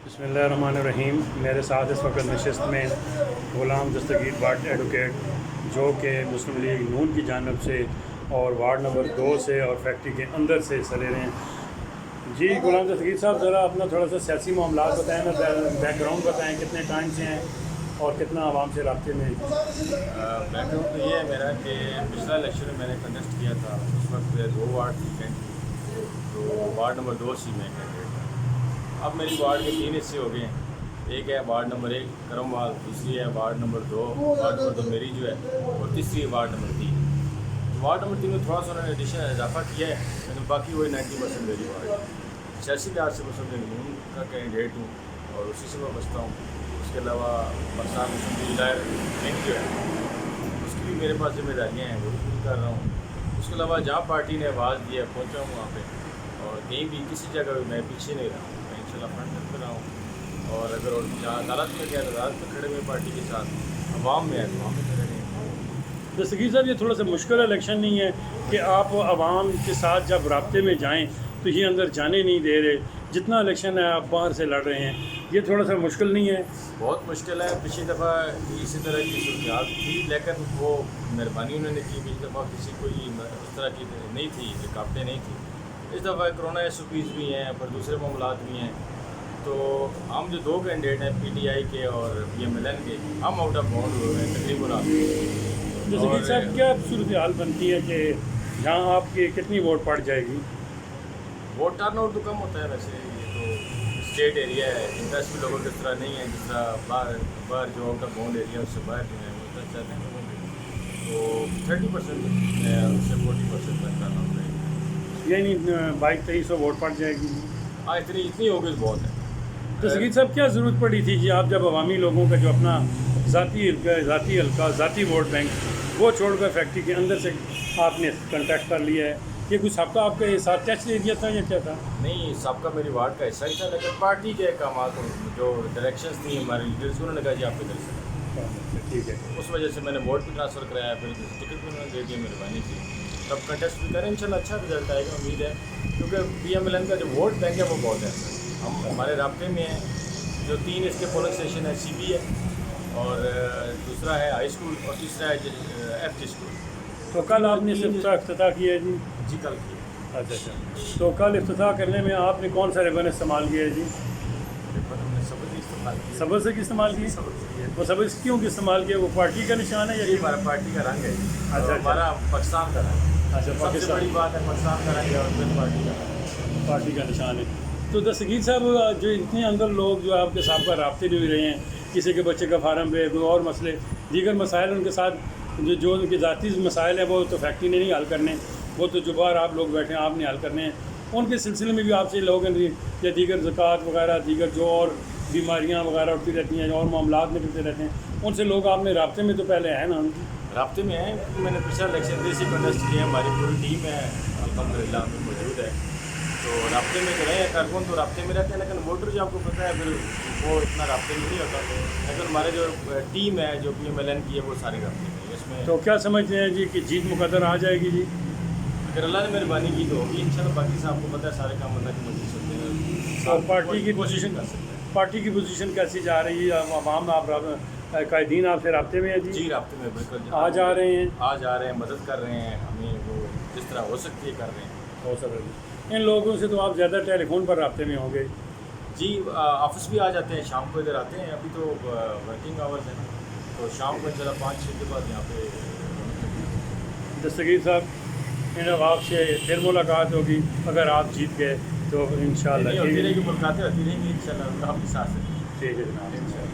बिस्मिल्लाहिर्रहमानिर्रहीम। मेरे साथ इस वक्त नशिस्त में ग़ुलाम दस्तगीर भट्ट एडवोकेट, जो कि मुस्लिम लीग नून की जानिब से और वार्ड नंबर 2 से और फैक्ट्री के अंदर से हिस्सा ले रहे हैं। जी ग़ुलाम दस्तगीर साहब, ज़रा अपना थोड़ा सा सियासी मामला बताएँ ना, बैकग्राउंड बताएँ, कितने टाइम से हैं और कितना आवाम से रब्ते में। बैकग्राउंड तो ये है मेरा कि पिछला इलेक्शन में मैंने कंटेस्ट किया था। उस वक्त 2 वार्ड थी कैंट, तो वार्ड नंबर 2 से मैं कैंडिडेट था। अब मेरी वार्ड के 3 हिस्से हो गए हैं। एक है वार्ड नंबर 1 करमवाल, दूसरी है वार्ड नंबर 2, वार्ड नंबर 2 मेरी जो है, और तीसरी है वार्ड नंबर 3। तो वार्ड नंबर 3 में थोड़ा सा उन्होंने एडिशन इजाफा किया है, लेकिन बाकी वही 90% मेरी वार्ड है। 86 लिहाज से मुस्लिम लीग का कैंडिडेट हूँ और उसी से मैं बचता हूँ। उसके अलावा पाकिस्तान मुस्लिम लीग बैंक जो है उसकी भी मेरे पास जिम्मेदारियाँ हैं, वो भी पूरी कर रहा हूँ। उसके अलावा जहाँ पार्टी ने आवाज़ दी है पहुँचा हूँ वहाँ पे, और कहीं भी किसी जगह भी मैं पीछे नहीं रहा हूँ। मैं इंशाल्लाह फ्रंट पे रहा हूँ, और अगर जहाँ अदालत में गया अदालत में खड़े हुए पार्टी के साथ, अवाम में है तो वहाँ में खड़े हैं। दस्तगीर साहब, ये थोड़ा सा मुश्किल इलेक्शन नहीं है कि आप आवाम के साथ जब रब्ते में जाएँ तो ये अंदर जाने नहीं दे रहे, जितना इलेक्शन है आप बाहर से लड़ रहे हैं, ये थोड़ा सा मुश्किल नहीं है? बहुत मुश्किल है। पिछली दफ़ा इसी तरह की सूरत थी, लेकिन वो मेहरबानी उन्होंने की। पिछली दफ़ा किसी कोई उस तरह की नहीं थी, रुकावटें नहीं थी। इस दफ़ा कोरोना SOPs भी हैं, पर दूसरे मामलात भी हैं। तो हम जो 2 कैंडिडेट हैं PTI के और PMLN के, हम आउट ऑफ बाउंड हुए हैं तकरीबन। दस्तगीर साहब, क्या सूरत हाल बनती है कि यहाँ आपकी कितनी वोट पड़ जाएगी? वोट टर्नआउट तो कम होता है वैसे, ये तो स्टेट एरिया है। इंटरेस्ट भी लोगों की तरह नहीं है जिस तरह बाहर जो आउट ऑफ बाउंड एरिया उससे बाहर जो है वो इंटरेस्ट चाहते हैं लोगों के। तो 30% है, उससे 40% तक टर्नआउट रहेगा। यानी 2200-2300 वोट पड़ जाएगी। हाँ, इतनी हो गई तो बहुत है। दस्तगीर साहब, क्या ज़रूरत पड़ी थी जी आप जब अवामी लोगों का जो अपना ज़ाती हल्का ज़ाती वोट बैंक वो छोड़कर फैक्ट्री के अंदर से आपने कॉन्टैक्ट कर लिया है? ये कुछ सबका आपके साथ टैक्स दे दिया था या क्या था? नहीं, सबका मेरी वार्ड का हिस्सा ही था, लेकिन पार्टी के काम जो डायरेक्शंस थी हमारे लीडर्स, उन्होंने कहा जी आप इधर से, ठीक है। उस वजह से मैंने वोट भी ट्रांसफ़र कराया, फिर टिकट भी उन्होंने दे दिया, मेहरबानी की। तब कंटेस्ट भी करें, इंशाल्लाह अच्छा रिजल्ट आएगा, उम्मीद है। क्योंकि PMLN का जो वोट बैंक है वो बहुत है, हम हमारे राब्ते में हैं। जो 3 इसके पोलिंग स्टेशन है, CB है, और दूसरा है हाई स्कूल, और तीसरा है FG स्कूल। तो कल आपने इफ्तिताह किया है जी? जी, कल किया। अच्छा। तो कल इफ्तिताह करने में आपने कौन सा रिबन इस्तेमाल किया है जी? हमने सबक इस्तेमाल किया। सब्ज़ से इस्तेमाल की? वो सब्ज़ क्यों इस्तेमाल किया? वो पार्टी का निशान है या ये हमारा पार्टी का रंग है। अच्छा। हमारा पाकिस्तान का रंग है। अच्छा, सबसे पाकिस्तान बड़ी बात है पाकिस्तान का रंग है और फिर पार्टी का रंग है। पार्टी का निशान है। तो दस्तगीर साहब, जो इतने अंदर लोग जो आपके साथ का रब्ते में भी रहे हैं, किसी के बच्चे का फार्म पे कोई और मसले दीगर मसाइल उनके साथ जो उनके ज़ाती मसाइल हैं वो तो फैक्ट्री ने नहीं हल करने, वो तो जो बाहर आप लोग बैठे हैं आपने हल करने हैं। उनके सिलसिले में भी आपसे लोग या दीगर ज़कात वगैरह दीगर जो और बीमारियाँ वगैरह उठती रहती हैं और मामलात निकलते रहते हैं, उनसे लोग आपने रब्ते में तो पहले है ना? राब्ते में है, क्योंकि मैंने पिछला इलेक्शन देसी कंटेस्ट किया, हमारी पूरी टीम है अल्हम्दुलिल्लाह में मौजूद है। तो राब्ते में जो रहे हैं कारकुन तो राब्ते में रहते हैं, लेकिन वोटर जो आपको पता है फिर वो इतना राब्ते में नहीं होता। लेकिन हमारे जो टीम है जो PMLN की है वो सारी राब्ते में है। इसमें तो क्या समझते हैं जी कि जीत मुकद्दर आ जाएगी जी? अगर अल्लाह ने मेहरबानी की तो होगी इंशाल्लाह। बाकी से आपको पता है सारे काम अल्लाह की मर्ज़ी से होते हैं। और पार्टी की कोशिश पोजीशन कर सकते हैं। पार्टी की पोजीशन कैसी जा रही है? आवाम आप कायदीन आपसे रब्ते में है जी? जी, राब्ते में बिल्कुल आ जा रहे हैं? आ जा रहे हैं, मदद कर रहे हैं हमें, वो जिस तरह हो सकती है कर रहे हैं। हो सकता है। इन लोगों से तो आप ज़्यादा टेलीफोन पर रब्ते में होंगे? जी, ऑफिस भी आ जाते हैं, शाम को इधर आते हैं। अभी तो वर्किंग आवर्स हैं, तो शाम को चला 5-6 के बाद यहाँ पे। दस्तगीर साहब, इन आपसे फिर मुलाकात होगी अगर आप जीत गए तो इंशाल्लाह। होती रहेगी, मुलाकातें होती रहेंगी इंशाल्लाह आपके साथ। ठीक है जनाब।